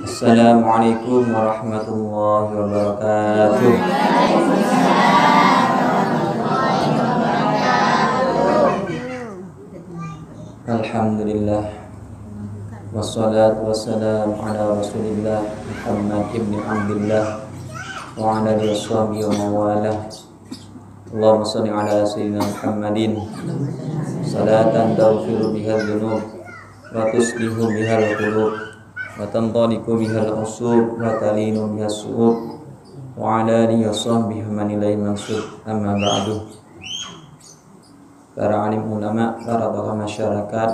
Assalamualaikum warahmatullahi wabarakatuh. Alhamdulillah, wassalatu wassalamu ala rasulillah Muhammad ibn Abdullah wa ala alihi washabihi wa mawalah. Allahumma salli ala sayyidina Muhammadin salatan taghfiru biha dzunub wa tuslihu biha al-qulub wa tantaliqu biha al-usub wa talinu biha as-su'ub wa ala alihi washabihi man ilaihi mansub. Amma ba'du. Para alim ulama, para tokoh masyarakat,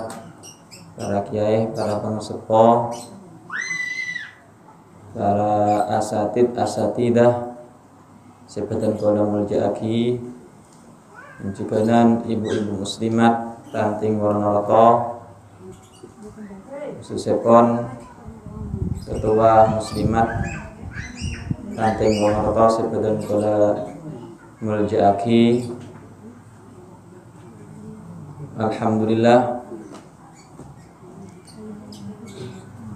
para kiai, para pensepo, para asatidah sepetan kula muljaaki, menjuganan ibu-ibu muslimat ranting warnarata, khususipun ketua muslimat ranting warnarata sepetan kula muljaaki. Alhamdulillah,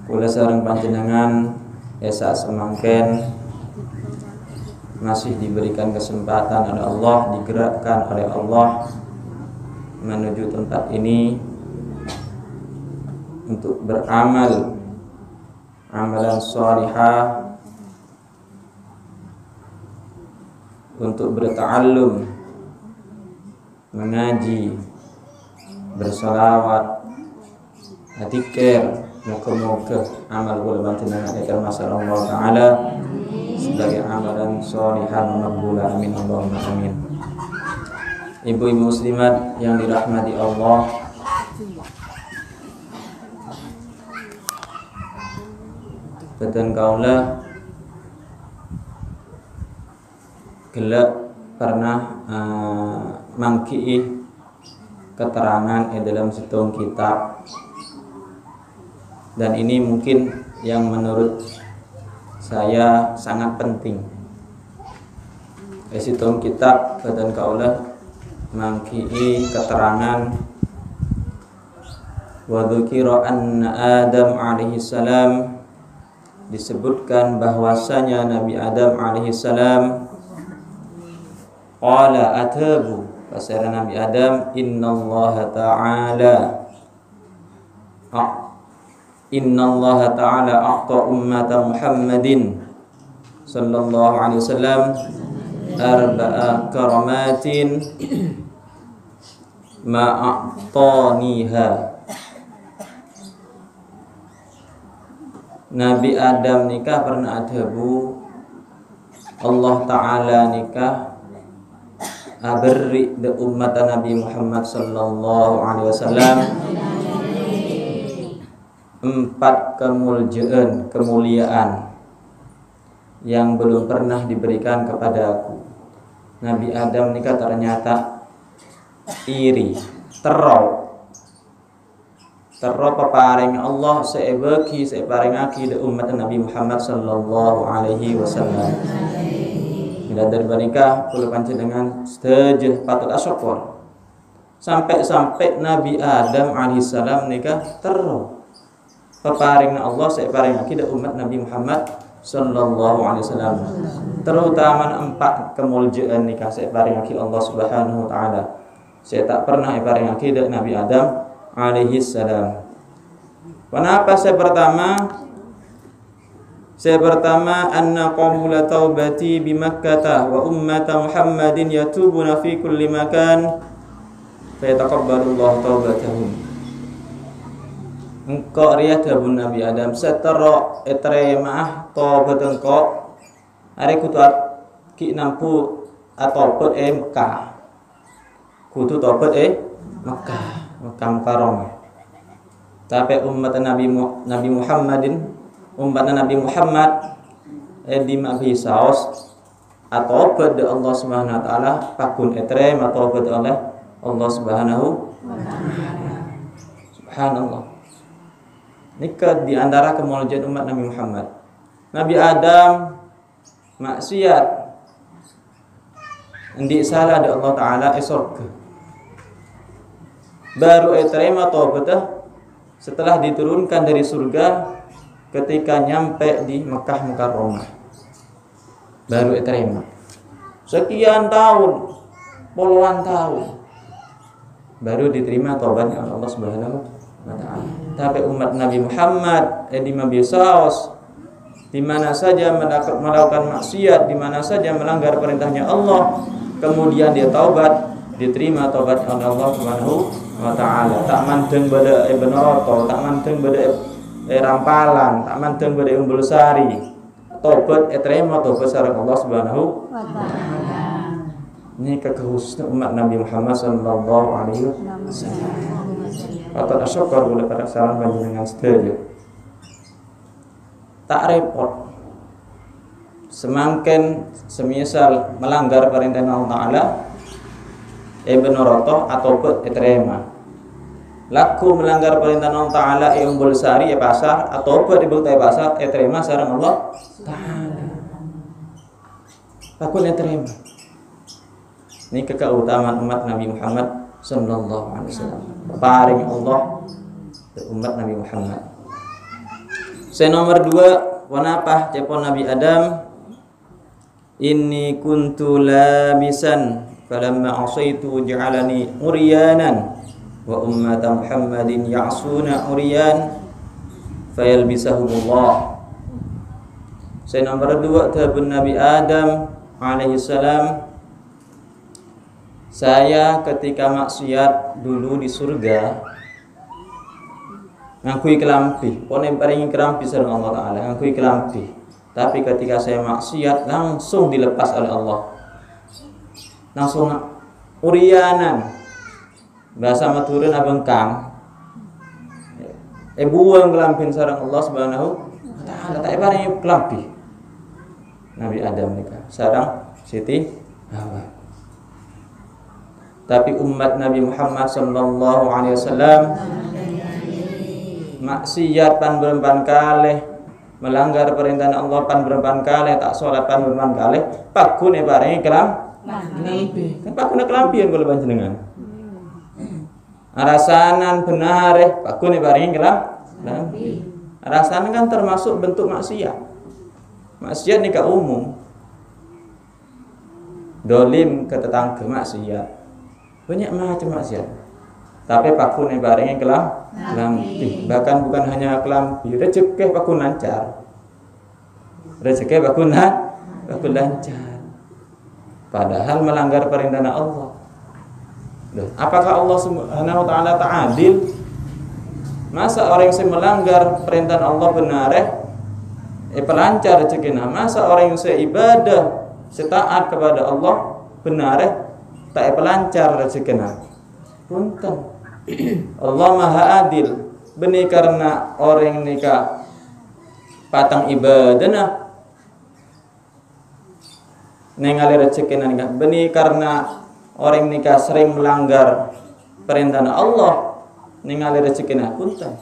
kula sareng panjenengan esa semangken masih diberikan kesempatan oleh Allah, digerakkan oleh Allah menuju tempat ini untuk beramal amalan shalihah, untuk berta'allum, mengaji, bersolawat, dzikir. Moga-moga amal kula panjenengan termasuk Allah Ta'ala sebagai amalan sholihan maqbula. Amin Allahumma amin. Ibu-ibu muslimat yang dirahmati Allah, beten kaula gelak pernah mangki'i keterangan dalam setunggal kitab, dan ini mungkin yang menurut saya sangat penting. Setunggal kitab badan kaulah mangki'i keterangan wa dzukira anna Adam alaihi salam, disebutkan bahwasanya Nabi Adam alaihi salam qala atabu, pasal Nabi Adam, innallaha ta'ala a'ta ummata Muhammadin sallallahu alaihi wasallam arba'a karamatin ma'a'taniha. Nabi Adam nikah pernah adabu, Allah Ta'ala nikah beri de umat Nabi Muhammad sallallahu alaihi wasallam 4 kemuliaan yang belum pernah diberikan kepada aku. Nabi Adam nikah ternyata iri, tero peparing Allah separingaki de umat Nabi Muhammad sallallahu alaihi wasallam. Bila dari nikah kula panjenengan setuju patut asyukur. Sampai Nabi Adam alaihissalam nikah tero peparing Allah separingaki de umat Nabi Muhammad sallallahu alaihi wasallam. Terutama 4 kemuliaan nikah separingaki Allah Subhanahu wa taala. Saya tak pernah separingaki de Nabi Adam alaihi salam. Kenapa saya pertama anna qabula taubati bi Makkah wa ummata Muhammadin yatubuna fi kulli makan fa yataqabbalullahu taubatahum. Engkau riya dabun Nabi Adam setero etre maah taubat engkau are kutu ki nampu atau Mekah. Kutu taubat Mekah Mukarramah. Tapi umat Nabi Muhammadin, umat Nabi Muhammad di mabisaos atau pada Allah Subhanahu wa taala pakun etre atau pada oleh Allah Subhanahu wa taala. Subhanallah. Nikah di antara kemuliaan umat Nabi Muhammad. Nabi Adam maksiat, ndik salah ada Allah Ta'ala surga. Baru terima taubatah setelah diturunkan dari surga ketika nyampe di Mekah Mukarramah baru diterima. Sekian tahun, puluhan tahun baru diterima taubatnya oleh Allah Subhanahu wa taala. Tapi umat Nabi Muhammad di Mabisaos di mana saja melakukan maksiat, di mana saja melanggar perintahnya Allah, kemudian dia taubat, diterima taubatnya oleh Allah Subhanahu wa taala. Tak manteng bade Ibnoto, tak manteng bade rampalan, tak manteng bade Umbul Sari. Taubat diterima taubat sareng Allah Subhanahu wa taala. Ini kekhususan umat Nabi Muhammad sallallahu alaihi wasallam. Patut syukur oleh pada salam panjenengan sedaya. Tak repot. Semakin semisal melanggar perintah Allah Taala Ibnoto atau diterima. Laku melanggar perintah Allah Taala Umbul Sari pasar atau dibukti pasar diterima sareng Allah Taala. Laku diterima. Ini keutamaan umat Nabi Muhammad sallallahu alaihi wasallam. Paring Allah ke umat Nabi Muhammad. Saya nomor 2, wanapah cepon Nabi Adam. Inni kuntu labisan falamma asaitu ja'alani uryanan wa ummata Muhammadin ya'suna uryan fayalbisahumullah. Saya nomor 2 tabun Nabi Adam alaihi salam. Saya ketika maksiat dulu di surga ngakui kelampi, pone paringi kelampi sareng Allah Taala, ngakui kelampi. Tapi ketika saya maksiat langsung dilepas oleh Allah. Langsung urianan. Bahasa maturun abengkang. Buang kelampin sareng Allah Subhanahu wa taala, tak paringi kelampi. Nabi Adam nikah sareng Siti Hawa. Tapi umat Nabi Muhammad sallallahu alaihi wasallam maksiat pan berempan kalih, melanggar perintah Allah pan berempan kalih, tak salat pan berempan kalih, pakune paringi kelampi. Kan pakune kelampian kula panjenengan. Arasanan benar pakune paringi kelampi. Arasanan kan termasuk bentuk maksiat. Maksiat nikah umum. Dolim ke tetangga maksiat. Banyak macam maksiat. Tapi pakune barengi kelampi. Bahkan bukan hanya kelampi, rezeki pakun lancar. Rezeki pakun lancar. Padahal melanggar perintah Allah. Loh, apakah Allah Subhanahu wa taala ta'adil? Masa orang yang melanggar perintah Allah benar pelancar rezekina? Masa orang yang seibadah, setaat kepada Allah benar tak pelancar rezekina? Punten. Allah Maha Adil. Benih karena orang nikah patang ibadah ningali rezekina nikah. Benih karena orang nikah sering melanggar perintah Allah ningali rezekina. Punten.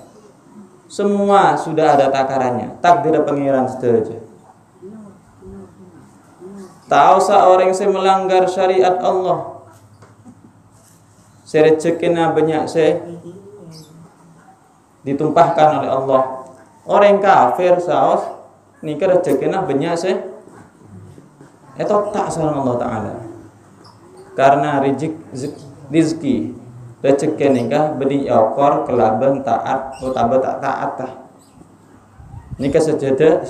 Semua sudah ada takarannya. Takdir pengiran saja. Tahu seorang yang melanggar syariat Allah, rezekina banyak ditumpahkan oleh Allah. Orang kafir saos nikah rezekina banyak itu tak salah Allah Taala. Karena rezeki rezeki nikah beri okor kelaban taat utawa tak taat tah. Nikah sejadah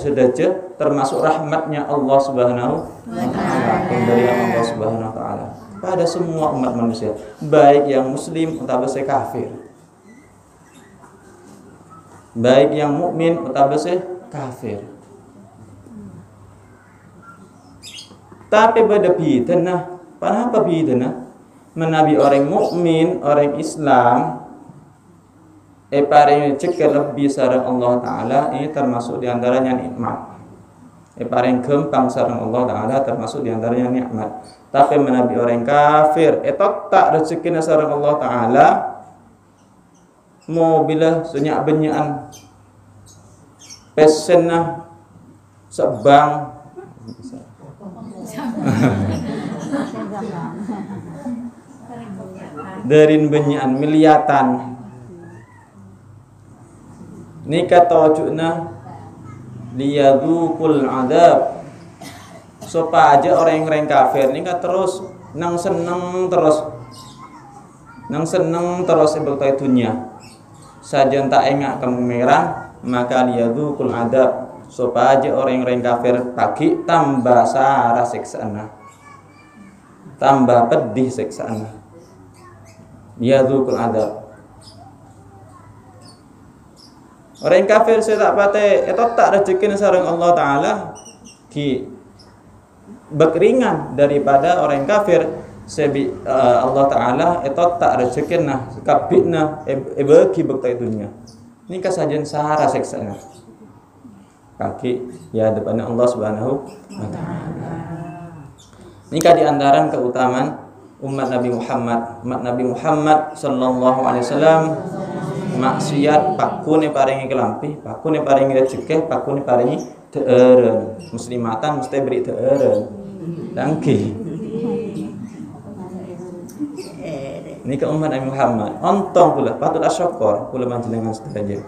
termasuk rahmatnya Allah Subhanahu wa taala, pemberian Allah Subhanahu wa taala pada semua umat manusia, baik yang muslim utawa kafir, baik yang mukmin utawa kafir. Tapi pada bidana, kenapa bidana? Menabi orang mukmin, orang Islam paring cekal lebih sareng Allah taala, ini termasuk diantaranya nikmat. Paring gempang sareng Allah taala termasuk diantaranya nikmat. Tapi menabi orang kafir tak rezekina sareng Allah taala, mau bila sunyak benyaan pesenah sebang darin benyaan miliatan nikah tawajudna liyadzuqul adab, supaya orang kafir ini kan terus nang seneng terus sebagai dunia saja tak engak kemeran, maka liyadzuqul adab, supaya orang kafir pagi tambah sara siksana, tambah pedih siksana. Liyadzuqul adab. Orang kafir saya tak pate itu tak rezeki sareng Allah Ta'ala ki berkeringan daripada orang kafir Allah Ta'ala itu tak rezeki nah kabitna bagi bektai dunia ini kasajen sahara seksana kaki ya depan Allah Subhanahu wa Ta'ala. Ini di antaran keutamaan umat Nabi Muhammad sallallahu alaihi wasallam. Maksiat pakune paringi kelampi, pakune paringi rezeki, pakune paringi deeren. Muslimatan mesti beri deeren. Dangke. Ini ke umat Nabi Muhammad. Ontong pula patut asyukur pula panjenengan sedaya.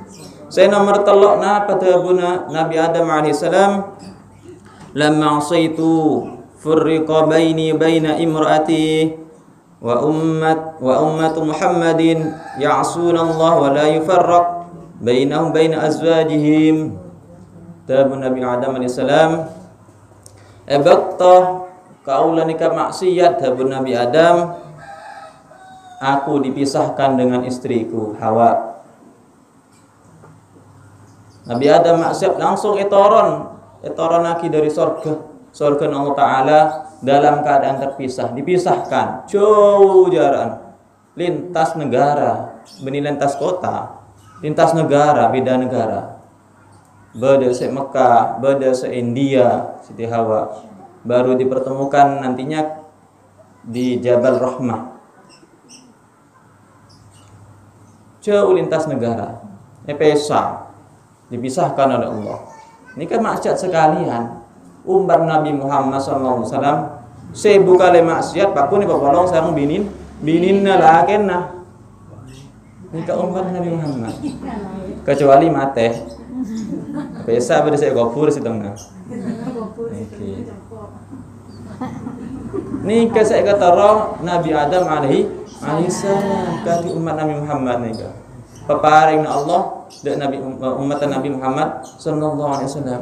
Saya nomor telokna pada buna Nabi Adam alaihissalam lamma asaitu furriqa baina imraati wa ummatu Muhammadin ya'suna Allah wa la yufarraq bainahum baina azwajihim. Tabu Nabi Adam alaihissalam ebakta kaulanika maksiat tabu Nabi Adam, aku dipisahkan dengan istriku Hawa. Nabi Adam maksiat langsung etoron lagi dari surga Allah Ta'ala dalam keadaan terpisah, dipisahkan jauh jarak, lintas negara, lintas kota, lintas negara, beda negara. Beda se Mekah, beda se India, Siti Hawa baru dipertemukan nantinya di Jabal Rahmah. Jauh lintas negara, pesa dipisahkan oleh Allah. Ini kan maksiat sekalian. Umat Nabi Muhammad SAW sebu kali maksiat pakune babolong sareng bininna lakenna. Ini ke umat Nabi Muhammad kecuali mate biasa pada saya gopur si tengah. Ini ke saya kata roh Nabi Adam alaihissalam kati umat Nabi Muhammad nih ke peparing Allah dan Nabi umat Nabi Muhammad sallallahu alaihi wasallam.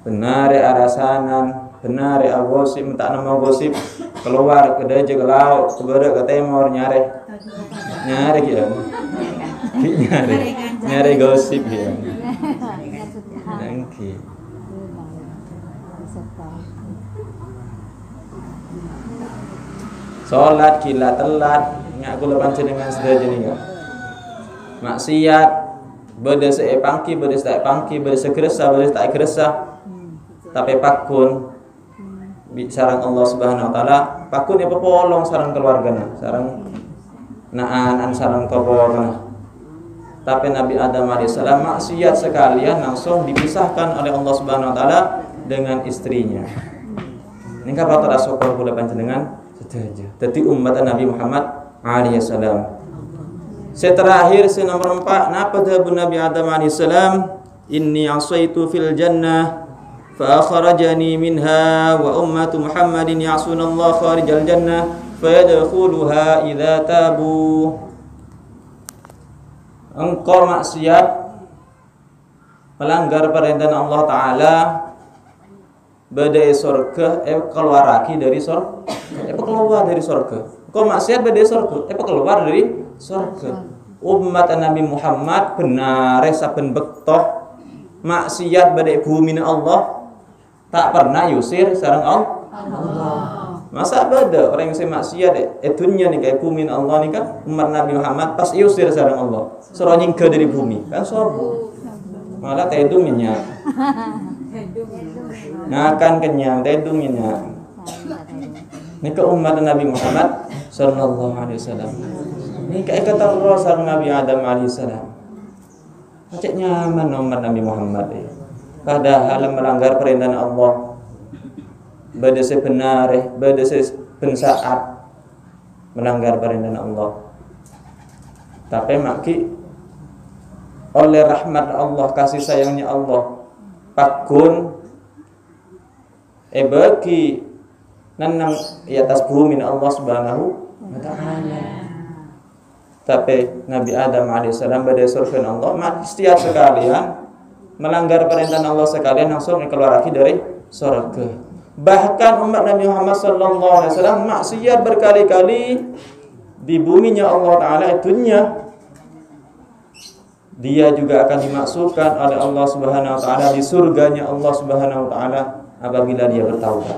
Benar arasanan, benar agosip, tak nama gosip keluar ke daje ke laut, ke barat ke timur nyari gitu. Nyari gosip ya. Nangki. Salat kila telat, ngaku lepan dengan sedaya jenengan. Maksiat beda seepangki, beda tak pangki, beda segeresa, beda tak geresa. Tapi pakun sarang Allah Subhanahu wa taala, pakun ya pepolong sarang keluargana, sarang naan sarang keluargana. Tapi Nabi Adam alaihissalam maksiat sekalian langsung dipisahkan oleh Allah Subhanahu wa taala dengan istrinya. Ini kan patut syukur kula panjenengan sedaya. Dadi umat Nabi Muhammad alaihissalam. Terakhir nomor 4 napa dhabu Nabi Adam alaihissalam inni asaitu fil jannah fa akhrajani minha wa ummatu Muhammadin ya'suna Allah kharijal jannah fayadkhuluha idza tabu. Engkau maksiat melanggar perintah Allah Ta'ala badai surga keluar lagi dari surga keluar dari surga. Engkau maksiat badai surga keluar dari surga. Umat Nabi Muhammad benar saben bektoh maksiat badai bumi Allah tak pernah yusir sareng Allah. Masa beda orang yang maksiat dunia nih kayak bumi Allah nih kan umat Nabi Muhammad pas yusir sareng Allah suruh nyingkir dari bumi kan sobo malah tedungnya ngakan kenyang tedungnya ini ke umat Nabi Muhammad sallallahu alaihi wasallam. Ini kayak kata Allah sareng Nabi Adam alaihi salam. Cek nyaman umat Nabi Muhammad ya. Padahal melanggar perintah Allah. Bada sebenar, bada sebensaat melanggar perintah Allah. Tapi maki oleh rahmat Allah, kasih sayangnya Allah, pakun bagi nanang di atas bumi Allah Subhanahu wa taala. Tapi Nabi Adam alaihissalam pada surga Allah setiap sekalian melanggar perintah Allah sekalian langsung keluar lagi dari surga. Bahkan umat Nabi Muhammad sallallahu alaihi wasallam maksiat berkali-kali di buminya Allah taala itunya, dia juga akan dimasukkan oleh Allah Subhanahu wa taala di surganya Allah Subhanahu wa taala apabila dia bertaubat.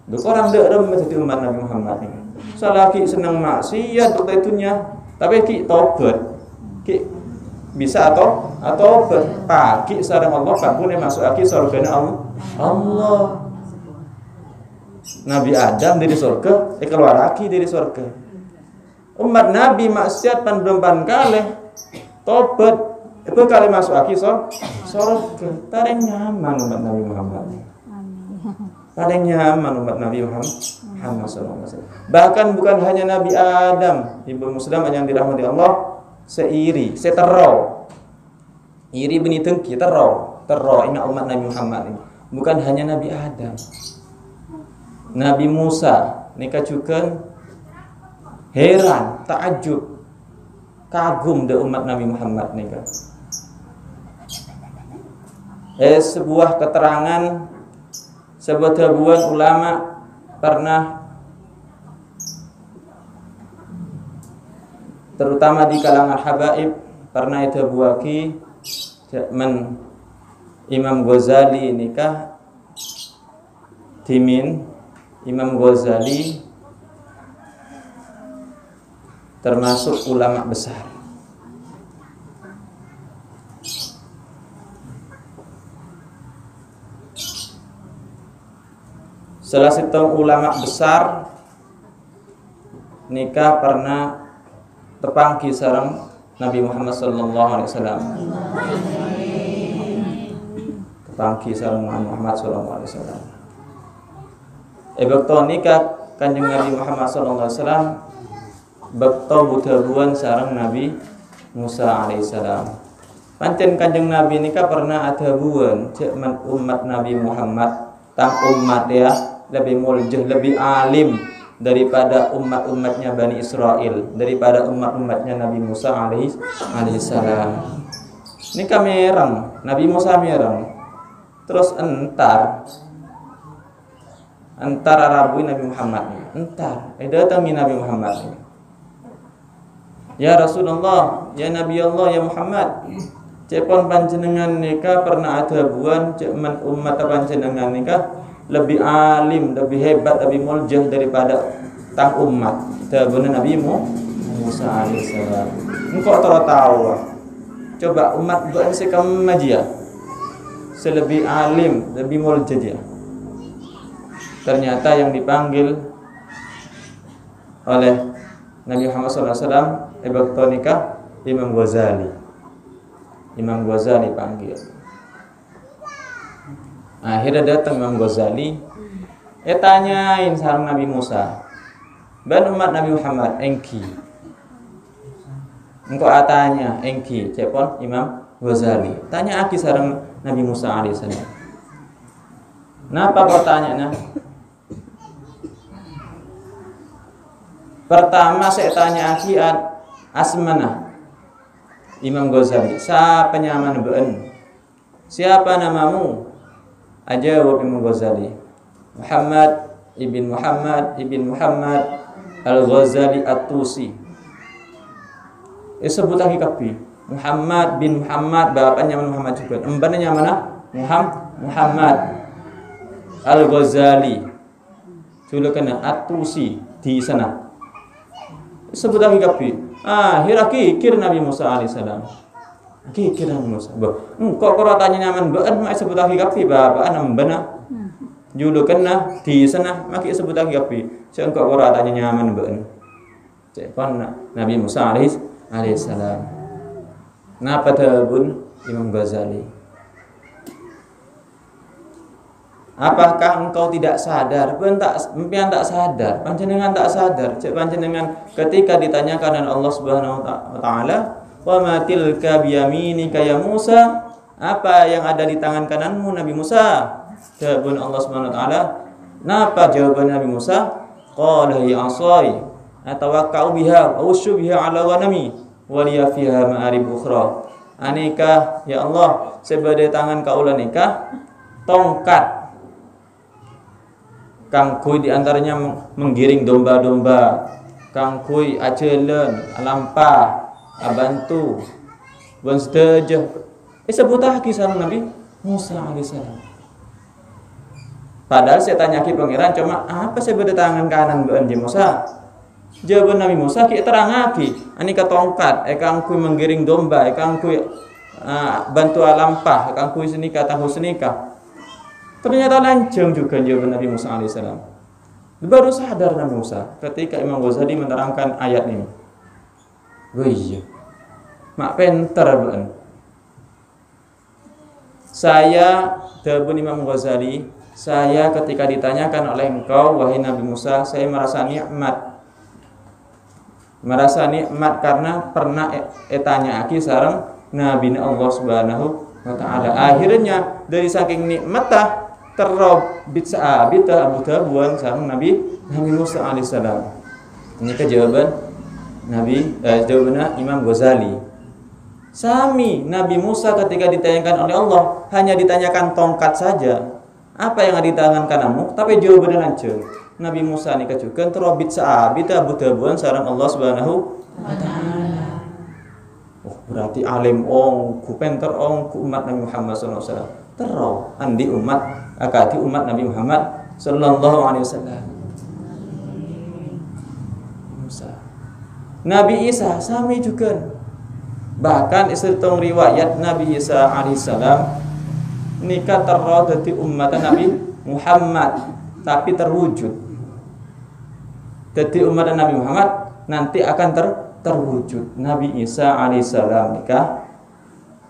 Duk orang derem seperti umat Nabi Muhammad ini. Salaki senang maksiat untuk itunya, tapi ki taubat. Ki bisa atau pagi sareng Allah kabune masukake surganya Allah. Nabi Adam dari surga, keluar lagi dari surga. Umat Nabi maksiat pan kali, tobat itu kali masuk lagi surga. Paling nyaman umat Nabi Muhammad. Paling nyaman umat Nabi Muhammad SAW. Bahkan bukan hanya Nabi Adam, ibu Muslim yang dirahmati Allah, seiri, setero. Iri benih dengki, tero ingat umat Nabi Muhammad ini. Bukan hanya Nabi Adam. Nabi Musa nikah juga heran, takjub, kagum de umat Nabi Muhammad nikah. Sebuah keterangan sebuah tabuan ulama pernah, terutama di kalangan habaib, pernah itu buaki zaman Imam Ghazali nikah timin. Imam Ghazali termasuk ulama besar. Salah satu ulama besar nikah pernah tepangki sareng Nabi Muhammad sallallahu alaihi wasallam. Tepangki sareng Muhammad sallallahu alaihi wasallam. Bekto nikah Kanjeng Nabi Muhammad sallallahu alaihi wasallam bekto budabuan sareng Nabi Musa alaihissalam. Pancen Kanjeng Nabi nikah pernah ada buan cek umat Nabi Muhammad tang umat ya lebih muljah, lebih alim daripada umat-umatnya Bani Israel, daripada umat-umatnya Nabi Musa alaihissalam. Nikah mereng, Nabi Musa mereng. Terus entar Arabu Nabi Muhammad datang Nabi Muhammad ini. Ya Rasulullah, ya Nabi Allah, ya Muhammad, cepon panjenengan nikah pernah ada buan ceman umat panjenengan nikah lebih alim, lebih hebat, lebih muljah daripada tang umat tabuna Nabi Musa alaihissalam. Engkau tahu coba umat buan sekam majia selebih alim, lebih muljah dia. Ternyata yang dipanggil oleh Nabi Muhammad SAW waktu nikah Imam Ghazali. Imam Ghazali panggil. Akhirnya datang Imam Ghazali, tanyain sareng Nabi Musa, ban umat Nabi Muhammad engki. Engkau tanya engki, cepon Imam Ghazali. Tanya aki sareng Nabi Musa alaihissalam. Napa pertanyaannya? Pertama saya tanya aki asmana Imam Ghazali, siapa nyaman ben? Siapa namamu? Ajawab Imam Ghazali, Muhammad ibn Muhammad Al-Ghazali At-Tusi. Sebut lagi kapi Muhammad bin Muhammad, bapaknya Muhammad juga. Embanya mana? Muhammad Al-Ghazali. Julukannya At-Tusi di sana. Sebut lagi kapi. Hiraki kir Nabi Musa alaihissalam. Kira Nabi Musa. Kok tanya nyaman beun mak sebut lagi kapi bapak nambana. Julukannya di sana maki sebut lagi kapi. Saya kok tanya nyaman beun. Cepan Nabi Musa alaihissalam. Napa tabun Imam Ghazali? Apakah engkau tidak sadar? Mimpian tak sadar. Panjenengan tak sadar. Cek panjenengan ketika ditanyakan oleh Allah Subhanahu wa taala, Wa ma tilka biyaminika ya Musa? Apa yang ada di tangan kananmu Nabi Musa? Jawaban Allah Subhanahu wa taala. Napa jawaban Nabi Musa? Qala ya asai atawakkau biha wa ushu biha ala ghanami wa liya fiha ma'arib ukhra. Anika ya Allah, sebagai tangan kaula nikah tongkat kangkui di antaranya menggiring domba-domba, kangkui acelen, lampah, abantu, wan sedejah. Sebutah kisah Nabi Musa alaihissalam. Padahal saya tanya ki pangeran cuma apa sebagai tangan kanan beunji Musa? Jawaban Nabi Musa ki terangaki, anika tongkat, kangkui menggiring domba, kangkui bantu lampah, kangkui senika tahu senika. Ternyata lancang juga jawaban Nabi Musa alaihissalam. Baru sadar Nabi Musa ketika Imam Ghazali menerangkan ayat ini. Oh iya, mak penter ben. Saya, Dabun Imam Ghazali, saya ketika ditanyakan oleh engkau, wahai Nabi Musa, saya merasa nikmat. Merasa nikmat karena pernah tanya aki sareng Nabi Allah Subhanahu wa taala. Akhirnya dari saking nikmatah terobit saabit Abu Dabuan sareng Nabi Musa alaihissalam. Ini jawaban jawabannya Imam Ghazali. Sami Nabi Musa ketika ditanyakan oleh Allah hanya ditanyakan tongkat saja. Apa yang ada di tangan kananmu? Tapi jawabannya lancang. Nabi Musa ini juga terobit saabit Abu Dabuan sareng Allah Subhanahu wa taala. Oh, berarti alim ku penter ku umat Nabi Muhammad sallallahu alaihi wasallam. Terau andi umat akati umat Nabi Muhammad sallallahu alaihi wasallam. Musa. Nabi Isa sami juga. Bahkan istitung riwayat Nabi Isa alaihissalam nikah terau dadi umat Nabi Muhammad tapi terwujud. Dadi umat Nabi Muhammad nanti akan terwujud. Nabi Isa alaihissalam nikah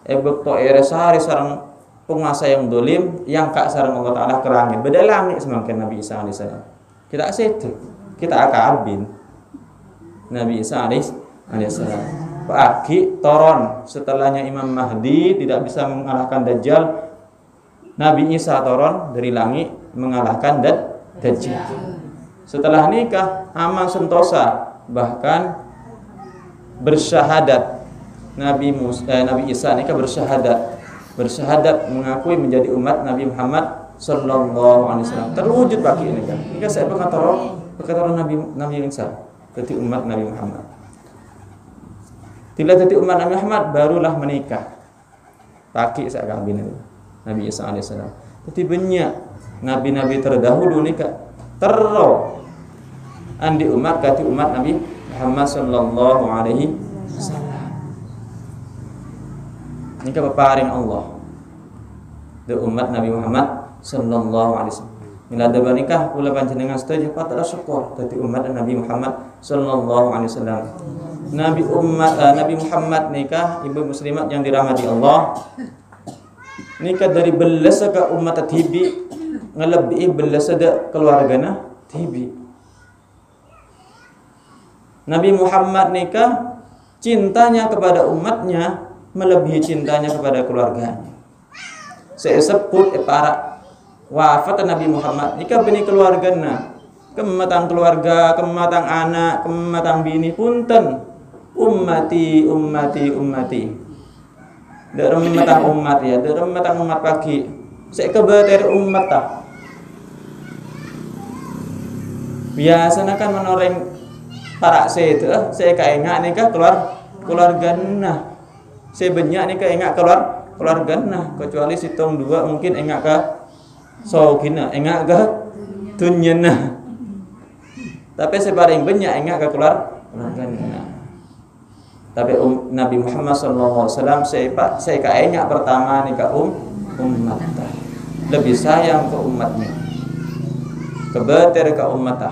bekto sehari sareng penguasa yang dolim yang kak sareng Allah Ta'ala kerangin beda langit semakin Nabi Isa alaihissalam. Kita sedih, kita akabin Nabi Isa alaihissalam. Pagi toron setelahnya Imam Mahdi tidak bisa mengalahkan Dajjal. Nabi Isa toron dari langit mengalahkan Dajjal. Setelah nikah aman sentosa, bahkan bersyahadat. Nabi Isa nikah bersyahadat mengakui menjadi umat Nabi Muhammad sallallahu alaihi wasallam. Terwujud bagi ini kan. Jika saya berkata Nabi Isa jadi umat Nabi Muhammad. Tidak jadi umat Nabi Muhammad barulah menikah. Taki saya kambing Nabi Isa alaihissalam. Jadi banyak nabi-nabi terdahulu nikah terro andi umat kati umat Nabi Muhammad sallallahu alaihi wasallam. Nikah peparing Allah. De umat Nabi Muhammad sallallahu alaihi wasallam. Mila ada nikah kula panjenengan setuju patah syukur dadi umat Nabi Muhammad sallallahu alaihi wasallam. Nabi Muhammad nikah ibu muslimat yang dirahmati Allah. Nikah dari belas ke umat tibi ngelebihi belas ada keluargana tibi. Nabi Muhammad nikah cintanya kepada umatnya melebihi cintanya kepada keluarganya. Saya sebut para wafat Nabi Muhammad nikah bini keluargana, kematang keluarga, kematang anak, kematang bini punten. Ummati. Dalam matang umat ya, dalam matang umat pagi. Saya kebeter umat tak. Biasanya kan menoreng para saya itu, saya kaingat nikah keluarga nah. Saya banyak nikah ingat keluarga nah. Kecuali situng dua mungkin ingat ke sogina, ingat ke dunyana. Tapi saya paling banyak ingat ke keluarga nah. Tapi Nabi Muhammad SAW saya kayaknya pertama nih ke umat lebih sayang ke umatnya kebeter ke umat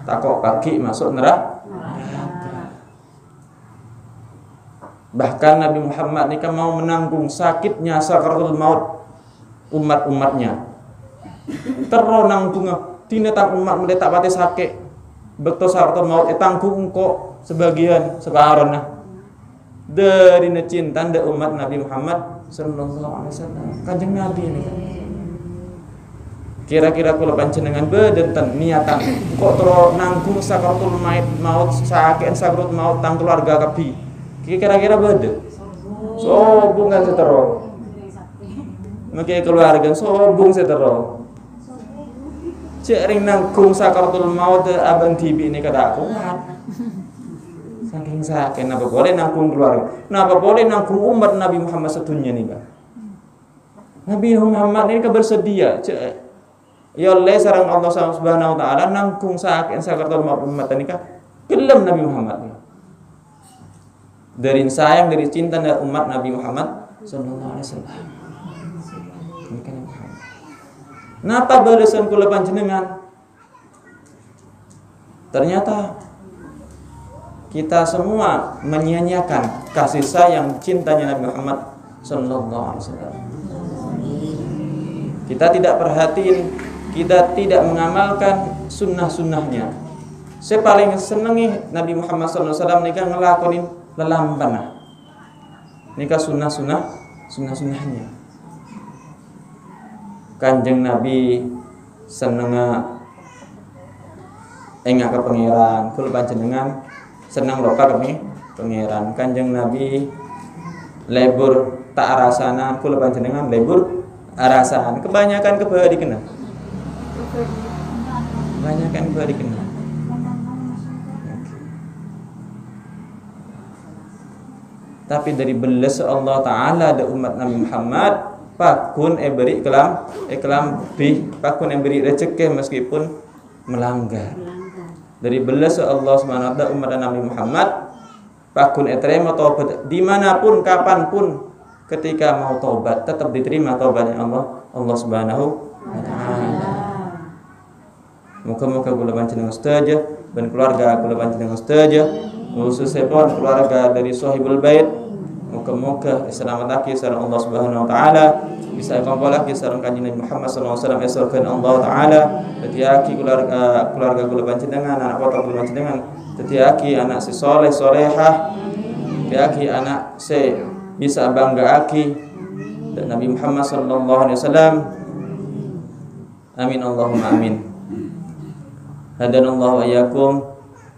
takok pagi masuk neraka. Bahkan Nabi Muhammad nih mau menanggung sakitnya sakaratul maut umat-umatnya teronanggung tinetang umat mendetak pati sakit betul sakaratul maut tanggung kok sebagian separuhnya dari cinta da umat Nabi Muhammad sallallahu alaihi wasallam. Kanjeng Nabi ini kan. Kira-kira kula panjenengan bedenten niatan kok terus nanggung sakaratul maut sakean sakaratul maut tang keluarga kabeh. Kira-kira bede. Sobung kan setero. Maki keluarga sobung setero. Cek ring nanggung sakaratul maut abang tibi ini kada kuat. Saking sakit, napa boleh nanggung keluarga? Napa boleh nanggung umat Nabi Muhammad sedunia nih, Pak? Nabi Muhammad ini bersedia, ya Allah sareng Allah Subhanahu wa taala nanggung sakit sakaratul maut umat ini kan. Gelem Nabi Muhammad. Dari sayang, dari cinta umat Nabi Muhammad sallallahu alaihi wasallam. Napa balasan kula panjenengan? Ternyata kita semua menyia-nyiakan kasih sayang cintanya Nabi Muhammad sallallahu alaihi wasallam. Kita tidak perhatiin, kita tidak mengamalkan sunnah-sunnahnya. Saya paling senengi Nabi Muhammad sallallahu alaihi wasallam nikah ngelakonin lelampana. Nikah sunnah-sunnahnya. Kanjeng Nabi seneng engak ke pangeran, kula panjenengan senang loka kami pangeran. Kanjeng Nabi lebur tak arasana, kula panjenengan lebur arasan. Kebanyakan kebawa dikenal. Kebanyakan kebawa dikenal. Tapi dari belas Allah Ta'ala ada umat Nabi Muhammad pakun beri kelam pakun beri rezeki meskipun melanggar. Dari belas Allah Subhanahu wa taala umat Nabi Muhammad pakun terima taubat dimanapun kapanpun ketika mau taubat tetap diterima taubatnya Allah Subhanahu wa taala. Muka-muka kula panjenengan setuju dan keluarga kula panjenengan setuju khususnya pun keluarga dari Sahibul Bait. Muka-muka selamat sareng Allah Subhanahu wa taala bisa kumpul lagi sareng kanjeng Nabi Muhammad sallallahu alaihi wasallam esorkeun Allah taala tetiaki keluarga kula panjenengan anak putra kula panjenengan tetiaki anak si soleh solehah tetiaki anak si bisa banggaaki dan Nabi Muhammad sallallahu alaihi wasallam. Amin Allahumma amin. Hadanallahu wa iyyakum.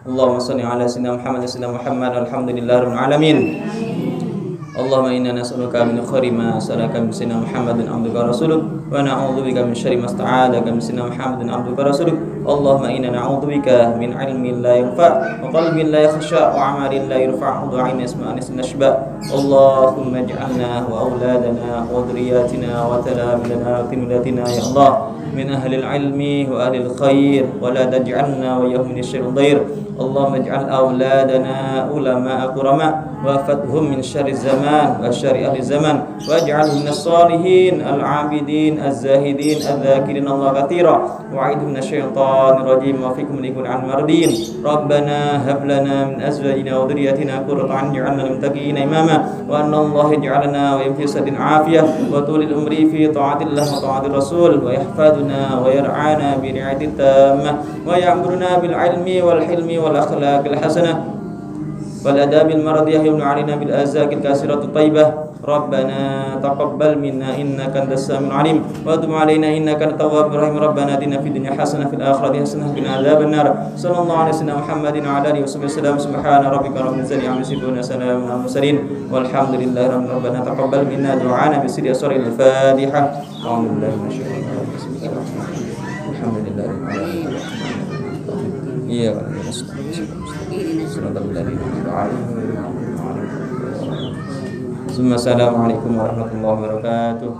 Allahumma shalli ala sayyidina Muhammad alhamdulillahirabbil alamin. Allahumma inna nas'aluka min khairi ma salaka bi sayyidina Muhammadin abduka rasuluk wa na'udzubika min syarri ma sta'adaka bi sayyidina Muhammadin abduka rasuluk. Allahumma inna na'udzubika min 'ilmin la yanfa' wa qalbin la yakhsha wa 'amalin la yurfa' wa du'ain yasma'u nashba. Allahumma ij'alna wa auladana wa dhurriyyatina wa talamidana wa qimlatina ya Allah min ahli al-'ilmi wa ahli al-khair wa la taj'alna wa yahum min syarri dhair. Allahumma ij'al auladana ulama'a qurama wa fathum min syarri zaman wa syarri ahli zaman waj'alhum minas salihin al-'abidin az-zahidin adz-dzakirin Allah katsira wa'idhum minasyaitonir rajim wa fikum likul al-mardin. Rabbana hab lana min azwajina wa dhurriyyatina qurrata a'yun waj'alna lil muttaqina imama wa anna Allah yaj'alna wa fi sadin 'afiyah wa tulil umri fi ta'atillah wa ta'atir rasul wa yahfaduna wa yar'ana bi ri'ayatit tammah wa ya'muruna bil 'ilmi wal hilmi wal akhlaqil hasanah wal adabil maradiyah yumnu 'alaina bil azakil kasiratul thayyibah. Rabbana taqabbal minna innaka antas samiul 'alim wa tub 'alaina innaka antat tawwabur rahim. Rabbana atina fid dunya hasanah fil akhirati hasanah wa qina adzabannar. Sallallahu alaihi wasallam Muhammadin wa ala alihi wasallam. Subhana rabbika rabbil izzati amma yasifun wa salamun 'alal mursalin walhamdulillahi rabbil alamin. Rabbana taqabbal minna du'ana bi sirri asraril Fatihah. A'udzu billahi minasyaitonir rajim. Alhamdulillahi rabbil alamin. Iya, Assalamualaikum warahmatullahi wabarakatuh.